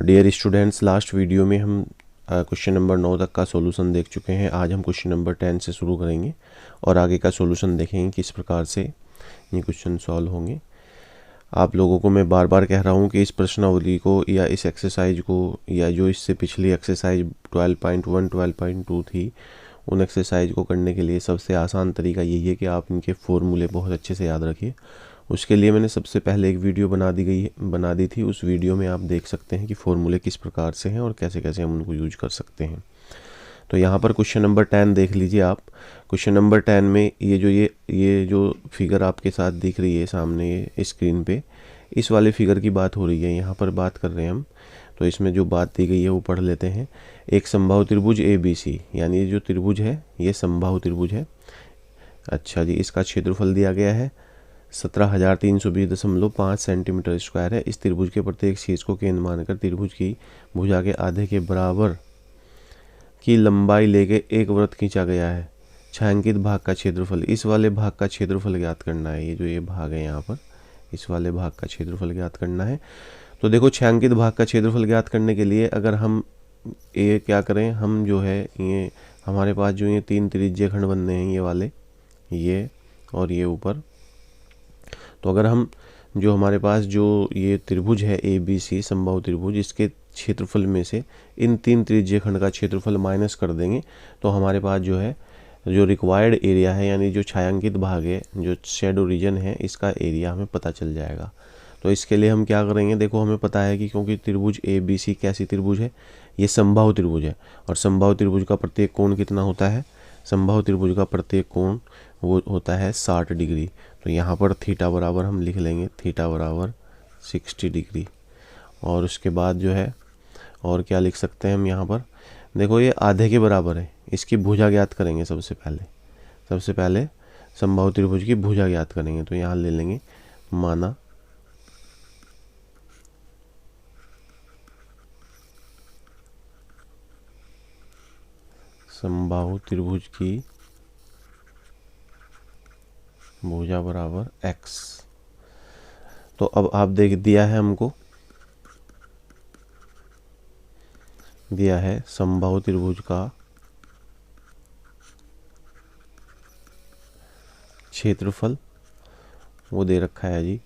Dear students, last video में हम question number 9 तक का सॉल्यूशन देख चुके हैं। आज हम क्वेश्चन नंबर 10 से शुरू करेंगे और आगे का सॉल्यूशन देखेंगे किस प्रकार से ये क्वेश्चन सॉल्व होंगे। आप लोगों को मैं बार बार कह रहा हूँ कि इस प्रश्नावली को या इस एक्सरसाइज को या जो इससे पिछली एक्सरसाइज 12.1 12.2 थी, उन एक्सरसाइज को करने के लिए सबसे आसान तरीका यही है कि आप इनके फॉर्मूले बहुत अच्छे से याद रखिए। उसके लिए मैंने सबसे पहले एक वीडियो बना दी थी। उस वीडियो में आप देख सकते हैं कि फॉर्मूले किस प्रकार से हैं और कैसे कैसे हम उनको यूज कर सकते हैं। तो यहाँ पर क्वेश्चन नंबर 10 देख लीजिए आप। क्वेश्चन नंबर 10 में ये जो फिगर आपके साथ दिख रही है सामने ये स्क्रीन पे, इस वाले फिगर की बात हो रही है। यहाँ पर बात कर रहे हैं हम, तो इसमें जो बात दी गई है वो पढ़ लेते हैं। एक समबाहु त्रिभुज ABC, यानी ये जो त्रिभुज है ये समबाहु त्रिभुज है। अच्छा जी, इसका क्षेत्रफल दिया गया है 17,320.5 सेंटीमीटर स्क्वायर है। इस त्रिभुज के प्रत्येक शीर्ष को केंद्र मानकर त्रिभुज की भुजा के आधे के बराबर की लंबाई लेके एक वृत्त खींचा गया है। छायांकित भाग का क्षेत्रफल, इस वाले भाग का क्षेत्रफल ज्ञात करना है। ये जो ये भाग है यहाँ पर, इस वाले भाग का क्षेत्रफल ज्ञात करना है। तो देखो, छायांकित भाग का क्षेत्रफल ज्ञात करने के लिए अगर हम ये क्या करें, हम जो है ये हमारे पास जो ये 3 त्रिज्यीय खंड बनने हैं, ये वाले, ये और ये ऊपर। तो अगर हम जो हमारे पास जो ये त्रिभुज है ABC समबाहु त्रिभुज, इसके क्षेत्रफल में से इन 3 त्रिज्यीय खंड का क्षेत्रफल माइनस कर देंगे तो हमारे पास जो है जो रिक्वायर्ड एरिया है, यानी जो छायांकित भाग है, जो शैडो रीजन है, इसका एरिया हमें पता चल जाएगा। तो इसके लिए हम क्या करेंगे, देखो हमें पता है कि क्योंकि त्रिभुज ABC कैसी त्रिभुज है, ये समबाहु त्रिभुज है और समबाहु त्रिभुज का प्रत्येक कोण कितना होता है, समबाहु त्रिभुज का प्रत्येक कोण वो होता है 60 डिग्री। तो यहाँ पर थीटा बराबर हम लिख लेंगे, थीटा बराबर 60 डिग्री। और उसके बाद जो है और क्या लिख सकते हैं हम यहाँ पर, देखो ये आधे के बराबर है। इसकी भुजा ज्ञात करेंगे सबसे पहले समबाहु त्रिभुज की भुजा ज्ञात करेंगे। तो यहाँ ले लेंगे, माना समबाहु त्रिभुज की भुजा बराबर x। तो अब आप देख दिया है हमको, दिया है समबाहु त्रिभुज का क्षेत्रफल, वो दे रखा है जी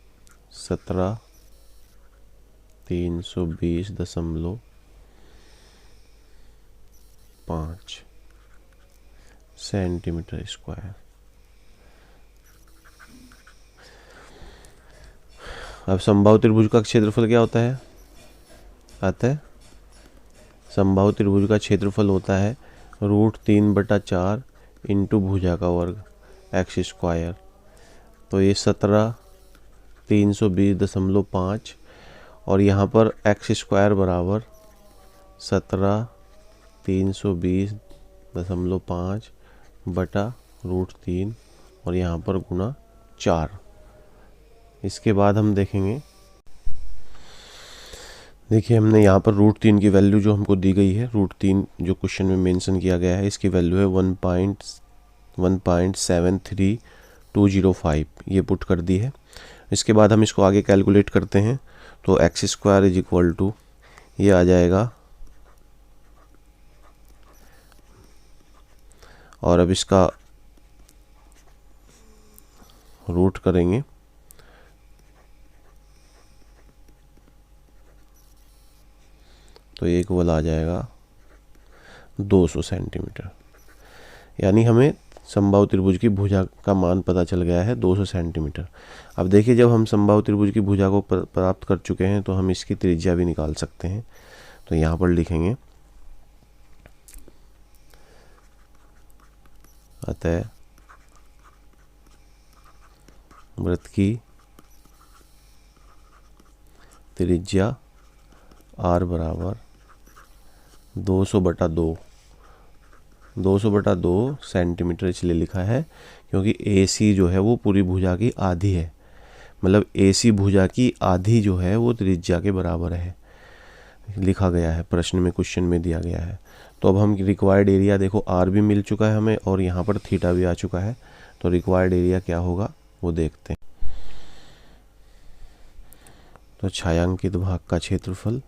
17,320.5 सेंटीमीटर स्क्वायर। अब समबाहु त्रिभुज का क्षेत्रफल क्या होता है, आता है समबाहु त्रिभुज का क्षेत्रफल होता है √3/4 इंटू भुजा का वर्ग x स्क्वायर। तो ये 17,320.5 और यहाँ पर x स्क्वायर बराबर 17,320.5 बटा √3 और यहाँ पर गुना 4। इसके बाद हम देखेंगे, देखिए हमने यहाँ पर √3 की वैल्यू जो हमको दी गई है, √3 जो क्वेश्चन में मेंशन किया गया है, इसकी वैल्यू है 1.73205, ये पुट कर दी है। इसके बाद हम इसको आगे कैलकुलेट करते हैं। तो x square is equal to ये आ जाएगा, और अब इसका रूट करेंगे तो ये इक्वल आ जाएगा 200 सेंटीमीटर। यानी हमें समबाहु त्रिभुज की भुजा का मान पता चल गया है 200 सेंटीमीटर। अब देखिए, जब हम समबाहु त्रिभुज की भुजा को प्राप्त कर चुके हैं तो हम इसकी त्रिज्या भी निकाल सकते हैं। तो यहाँ पर लिखेंगे, अतः वृत्त की त्रिज्या r बराबर 200/2 सेंटीमीटर इसलिए लिखा है क्योंकि AC जो है वो पूरी भुजा की आधी है, मतलब AC भुजा की आधी जो है वो त्रिज्या के बराबर है, लिखा गया है प्रश्न में, क्वेश्चन में दिया गया है। तो अब हम रिक्वायर्ड एरिया, देखो r भी मिल चुका है हमें और यहाँ पर थीटा भी आ चुका है। तो रिक्वायर्ड एरिया क्या होगा वो देखते हैं। तो छायांकित भाग का क्षेत्रफल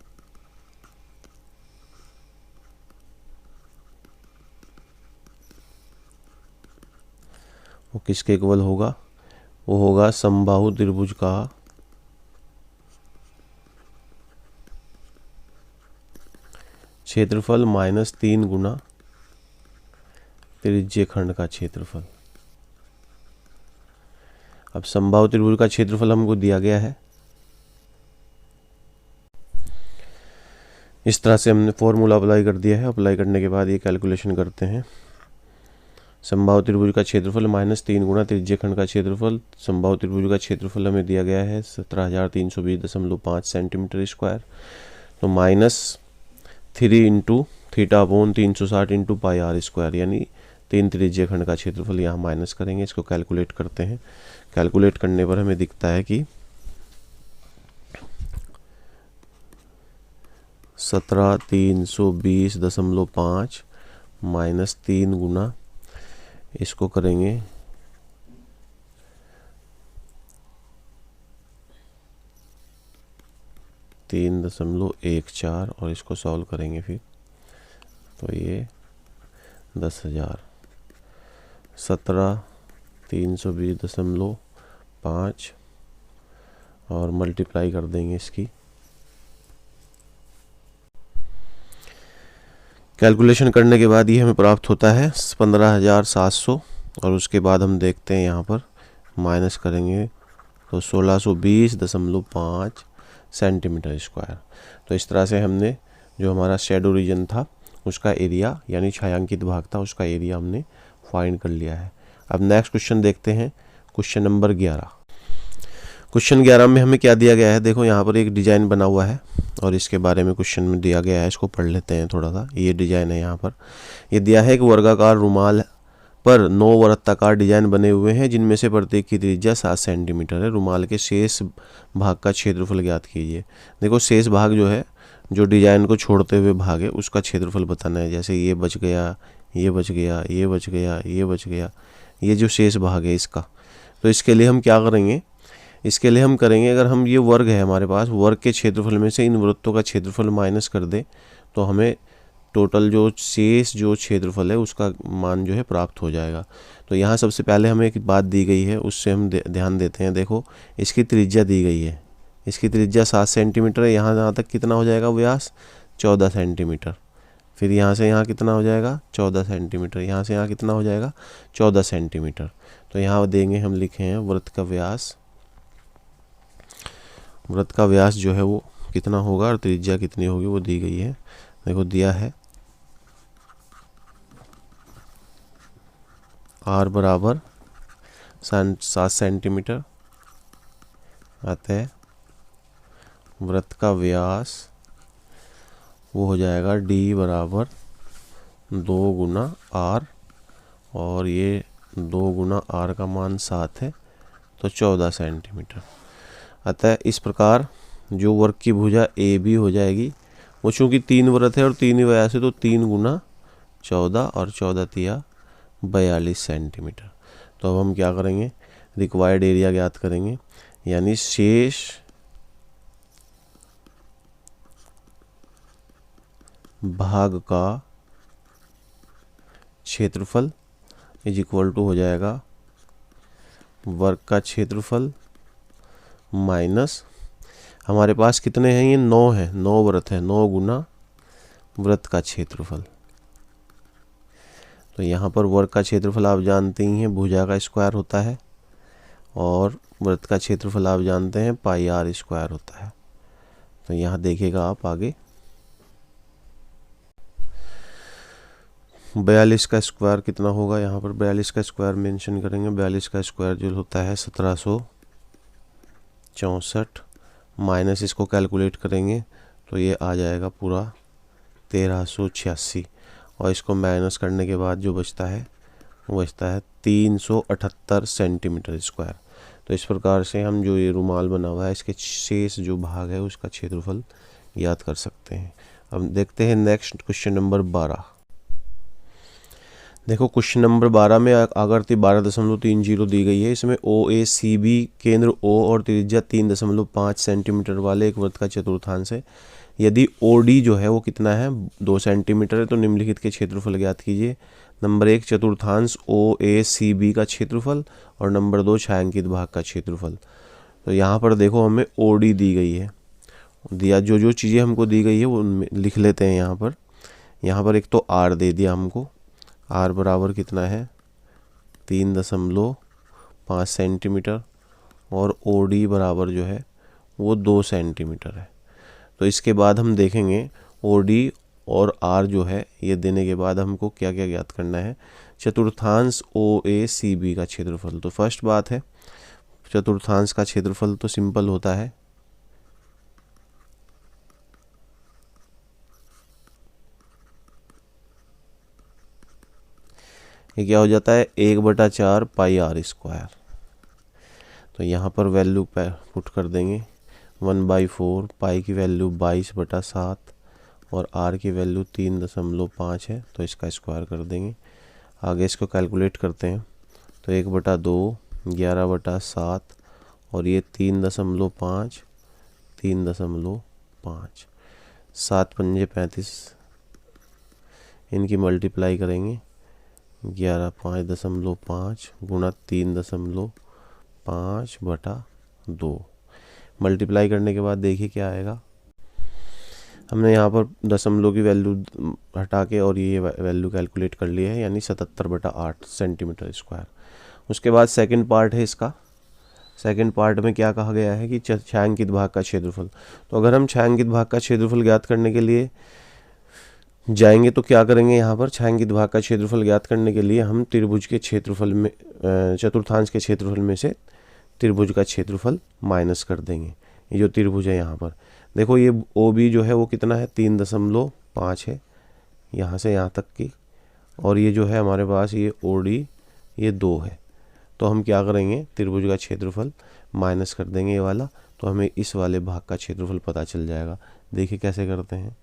वो किसके इक्वल होगा? वो होगा समबाहु त्रिभुज का क्षेत्रफल माइनस 3 गुना त्रिज्य खंड का क्षेत्रफल। अब समबाहु त्रिभुज का क्षेत्रफल हमको दिया गया है, इस तरह से हमने फॉर्मूला अप्लाई कर दिया है। अप्लाई करने के बाद ये कैलकुलेशन करते हैं। समबाहु त्रिभुज का क्षेत्रफल माइनस 3 गुना त्रिज्य खंड का क्षेत्रफल। समबाहु त्रिभुज का क्षेत्रफल हमें दिया गया है 17,320.5 सेंटीमीटर स्क्वायर। तो minus 3 into theta upon 360 into pi r square, यानी 3 त्रिज्य खंड का क्षेत्रफल यहाँ माइनस करेंगे। इसको कैलकुलेट करते हैं। कैलकुलेट करने पर हमें दिखता है कि 17,320.5 माइनस 3 गुना, इसको करेंगे 3.14 और इसको सॉल्व करेंगे फिर, तो ये 10,000। 17,320.5 और मल्टीप्लाई कर देंगे इसकी। कैलकुलेशन करने के बाद ये हमें प्राप्त होता है 15,700 और उसके बाद हम देखते हैं यहाँ पर माइनस करेंगे तो 1620.5 सेंटीमीटर स्क्वायर। तो इस तरह से हमने जो हमारा शैडो रीजन था उसका एरिया यानी छायांकित भाग था उसका एरिया हमने फाइंड कर लिया है। अब नेक्स्ट क्वेश्चन देखते हैं, क्वेश्चन नंबर 11। क्वेश्चन 11 में हमें क्या दिया गया है? देखो यहाँ पर एक डिजाइन बना हुआ है और इसके बारे में क्वेश्चन में दिया गया है, इसको पढ़ लेते हैं थोड़ा सा। ये डिजाइन है, यहाँ पर ये दिया है कि वर्गाकार रुमाल पर 9 वृत्ताकार डिजाइन बने हुए हैं जिनमें से प्रत्येक की त्रिज्या 7 सेंटीमीटर है। रुमाल के शेष भाग का क्षेत्रफल ज्ञात कीजिए। देखो शेष भाग जो है, जो डिजाइन को छोड़ते हुए भाग है उसका क्षेत्रफल बताना है। जैसे ये बच गया, ये बच गया, ये बच गया, ये बच गया, ये जो शेष भाग है इसका। तो इसके लिए हम क्या करेंगे? इसके लिए हम करेंगे, अगर हम ये वर्ग है हमारे पास, वर्ग के क्षेत्रफल में से इन वृत्तों का क्षेत्रफल माइनस कर दे तो हमें टोटल जो शेष जो क्षेत्रफल है उसका मान जो है प्राप्त हो जाएगा। तो यहाँ सबसे पहले हमें एक बात दी गई है उससे हम ध्यान देते हैं। देखो इसकी त्रिज्या दी गई है, इसकी त्रिज्या 7 सेंटीमीटर है। यहाँ तक कितना हो जाएगा व्यास? 14 सेंटीमीटर। फिर यहाँ से यहाँ कितना हो जाएगा? 14 सेंटीमीटर। यहाँ से यहाँ कितना हो जाएगा? 14 सेंटीमीटर। तो यहाँ देंगे, हम लिखे हैं वृत्त का व्यास। वृत्त का व्यास जो है वो कितना होगा और त्रिज्या कितनी होगी वो दी गई है। देखो दिया है r बराबर 7 सेंटीमीटर, अतः वृत्त का व्यास वो हो जाएगा d बराबर 2 गुना r, और ये 2 गुना r का मान 7 है तो 14 सेंटीमीटर। अतः इस प्रकार जो वर्ग की भुजा ए बी हो जाएगी, वो चूँकि 3 वृत्त है और 3 व्यास है तो 3 गुना 14 और 14 तिया 42 सेंटीमीटर। तो अब हम क्या करेंगे? रिक्वायर्ड एरिया ज्ञात करेंगे, यानी शेष भाग का क्षेत्रफल इज इक्वल टू हो जाएगा वर्ग का क्षेत्रफल माइनस, हमारे पास कितने हैं? ये 9 है, 9 वृत्त है, 9 गुना वृत्त का क्षेत्रफल। तो यहाँ पर वर्ग का क्षेत्रफल आप जानते ही हैं भुजा का स्क्वायर होता है और वृत्त का क्षेत्रफल आप जानते हैं पाई आर स्क्वायर होता है। तो यहाँ देखिएगा आप आगे 42 का स्क्वायर कितना होगा? यहाँ पर 42 का स्क्वायर मेंशन करेंगे। 42 का स्क्वायर जो होता है 1764, माइनस इसको कैलकुलेट करेंगे तो ये आ जाएगा पूरा 1386, और इसको माइनस करने के बाद जो बचता है वो बचता है 378 सेंटीमीटर स्क्वायर। तो इस प्रकार से हम जो ये रुमाल बना हुआ है इसके शेष जो भाग है उसका क्षेत्रफल याद कर सकते हैं। अब देखते हैं नेक्स्ट क्वेश्चन नंबर 12। देखो क्वेश्चन नंबर 12 में आकृति 12.30 दी गई है। इसमें OACB केंद्र O और त्रिज्या 3.5 सेंटीमीटर वाले एक वृत्त का चतुर्थांश है। यदि OD जो है वो कितना है? 2 सेंटीमीटर है। तो निम्नलिखित के क्षेत्रफल ज्ञात कीजिए। नंबर 1 चतुर्थांश OACB का क्षेत्रफल और नंबर 2 छायांकित भाग का क्षेत्रफल। तो यहाँ पर देखो हमें OD दी गई है, दिया जो जो चीज़ें हमको दी गई है वो लिख लेते हैं यहाँ पर। यहाँ पर एक तो R दे दिया हमको, R बराबर कितना है 3.5 सेंटीमीटर और OD बराबर जो है वो 2 सेंटीमीटर है। तो इसके बाद हम देखेंगे OD और R जो है ये देने के बाद हमको क्या क्या ज्ञात करना है, चतुर्थांश OACB का क्षेत्रफल। तो फर्स्ट बात है चतुर्थांश का क्षेत्रफल तो सिंपल होता है, ये क्या हो जाता है 1/4 पाई R स्क्वायर। तो यहाँ पर वैल्यू पुट कर देंगे 1/4, पाई की वैल्यू 22/7 और R की वैल्यू 3.5 है, तो इसका स्क्वायर कर देंगे। आगे इसको कैलकुलेट करते हैं तो 1/2 11/7 और ये 3.5 3.5 7 पंजे 35, इनकी मल्टीप्लाई करेंगे 11 5.5 गुणा 3.5/2। मल्टीप्लाई करने के बाद देखिए क्या आएगा, हमने यहाँ पर दशमलव की वैल्यू हटा के और ये वैल्यू कैलकुलेट कर ली है, यानी 77/8 सेंटीमीटर स्क्वायर। उसके बाद सेकंड पार्ट है इसका, सेकंड पार्ट में क्या कहा गया है कि छायांकित भाग का क्षेत्रफल। तो अगर हम छायांकित भाग का क्षेत्रफल ज्ञात करने के लिए जाएंगे तो क्या करेंगे, यहाँ पर छायांकित भाग का क्षेत्रफल ज्ञात करने के लिए हम त्रिभुज के क्षेत्रफल में चतुर्थांश के क्षेत्रफल में से त्रिभुज का क्षेत्रफल माइनस कर देंगे। ये जो त्रिभुज है यहाँ पर देखो, ये OB जो है वो कितना है 3.5 है यहाँ से यहाँ तक की, और ये जो है हमारे पास ये OD ये 2 है। तो हम क्या करेंगे, त्रिभुज का क्षेत्रफल माइनस कर देंगे ये वाला, तो हमें इस वाले भाग का क्षेत्रफल पता चल जाएगा। देखिए कैसे करते हैं,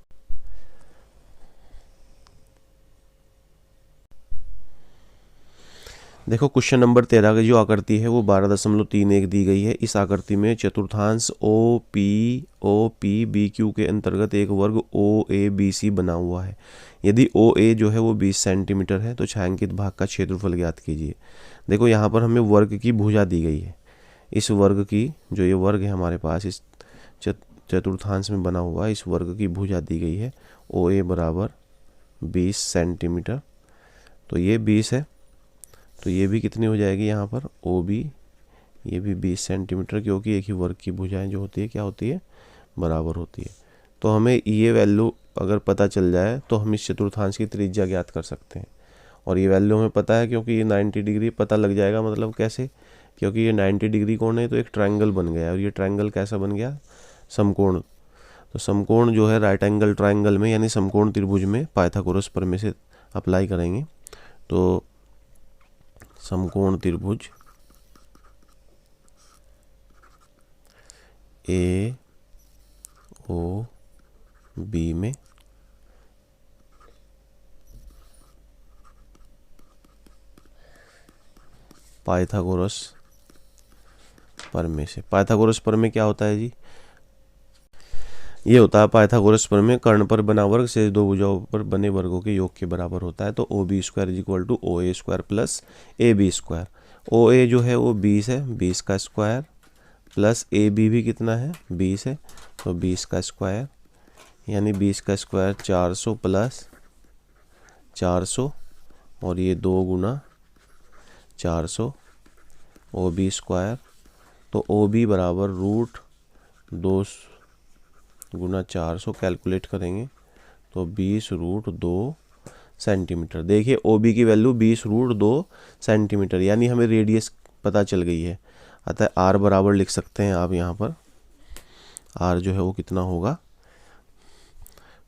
देखो क्वेश्चन नंबर 13 की जो आकृति है वो 12.31 दी गई है। इस आकृति में चतुर्थांश OPBQ के अंतर्गत एक वर्ग OABC बना हुआ है। यदि OA जो है वो 20 सेंटीमीटर है तो छायांकित भाग का क्षेत्रफल ज्ञात कीजिए। देखो यहाँ पर हमें वर्ग की भुजा दी गई है, इस वर्ग की जो ये वर्ग है हमारे पास इस चतुर्थांश में बना हुआ है, इस वर्ग की भुजा दी गई है OA बराबर 20 सेंटीमीटर। तो ये 20 है, तो ये भी कितनी हो जाएगी यहाँ पर OB, ये भी 20 सेंटीमीटर, क्योंकि एक ही वर्ग की भुजाएं जो होती है क्या होती है, बराबर होती है। तो हमें ये वैल्यू अगर पता चल जाए तो हम इस चतुर्थांश की त्रिज्या ज्ञात कर सकते हैं। और ये वैल्यू हमें पता है क्योंकि ये 90 डिग्री पता लग जाएगा। मतलब कैसे, क्योंकि ये 90 डिग्री कोण है तो एक ट्रायंगल बन गया, और ये ट्रायंगल कैसा बन गया, समकोण। तो समकोण जो है राइट एंगल ट्रायंगल में यानी समकोण त्रिभुज में पाइथागोरस प्रमेय से अप्लाई करेंगे। तो समकोण त्रिभुज AOB में पाइथागोरस प्रमेय से, पाइथागोरस प्रमेय क्या होता है जी, ये होता है पाइथागोरस प्रमेय कर्ण पर बना वर्ग से दो भुजाओं पर बने वर्गों के योग के बराबर होता है। तो OB square equal to OA square plus AB square. OA जो है वो 20 है, 20 का स्क्वायर प्लस AB भी कितना है 20 है, तो 20 का स्क्वायर यानी 20 का स्क्वायर 400 प्लस 400 और ये 2 गुना 400 OB स्क्वायर। तो OB बराबर √2 गुना 400 कैलकुलेट करेंगे तो 20√2 सेंटीमीटर। देखिए OB की वैल्यू 20√2 सेंटीमीटर, यानी हमें रेडियस पता चल गई है। अतः R बराबर लिख सकते हैं आप यहाँ पर, R जो है वो कितना होगा,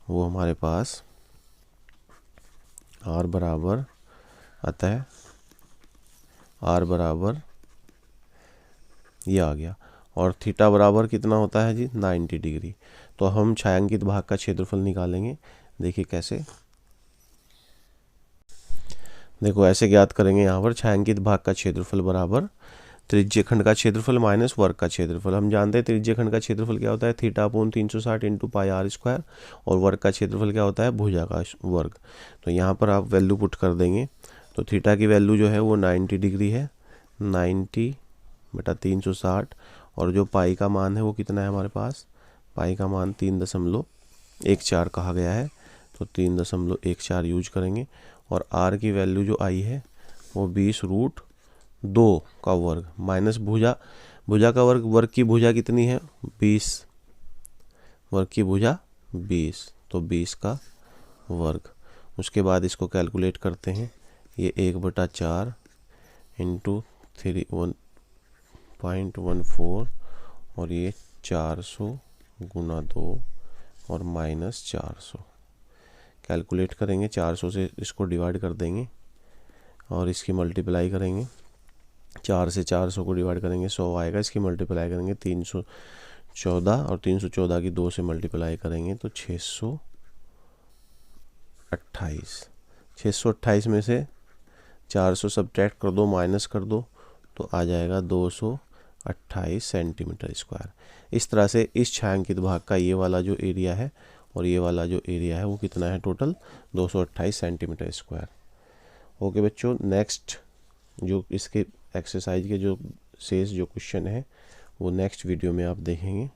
वो हमारे पास R बराबर, अतः R बराबर ये आ गया, और थीटा बराबर कितना होता है जी 90 डिग्री। तो हम छायांकित भाग का क्षेत्रफल निकालेंगे। देखिए कैसे, देखो ऐसे ज्ञात करेंगे यहाँ पर छायांकित भाग का क्षेत्रफल बराबर त्रिज्य खंड का क्षेत्रफल माइनस वर्ग का क्षेत्रफल। हम जानते हैं त्रिज्य खंड का क्षेत्रफल क्या होता है, theta upon 360 into pi r square, और वर्ग का क्षेत्रफल क्या होता है, भुजा का वर्ग। तो यहाँ पर आप वैल्यू पुट कर देंगे, तो थीटा की वैल्यू जो है वो 90 डिग्री है, 90/360, और जो पाई का मान है वो कितना है हमारे पास, पाई का मान 3.14 कहा गया है, तो 3.14 यूज करेंगे। और आर की वैल्यू जो आई है वो 20√2 का वर्ग माइनस भुजा का वर्ग, वर्ग की भुजा कितनी है 20, वर्ग की भुजा 20, तो 20 का वर्ग। उसके बाद इसको कैलकुलेट करते हैं, ये 1/4 इंटू 1.14 और ये 400 गुना 2 और माइनस 400। कैलकुलेट करेंगे, 400 से इसको डिवाइड कर देंगे और इसकी मल्टीप्लाई करेंगे, 4 से 400 को डिवाइड करेंगे 100 आएगा, इसकी मल्टीप्लाई करेंगे 314, और 314 की 2 से मल्टीप्लाई करेंगे तो 628 में से 400 सब्ट्रैक्ट कर दो, माइनस कर दो, तो आ जाएगा 228 सेंटीमीटर स्क्वायर। इस तरह से इस छायांकित भाग का ये वाला जो एरिया है और ये वाला जो एरिया है वो कितना है, टोटल 228 सेंटीमीटर स्क्वायर। ओके बच्चों, नेक्स्ट जो इसके एक्सरसाइज के जो शेष जो क्वेश्चन है वो नेक्स्ट वीडियो में आप देखेंगे।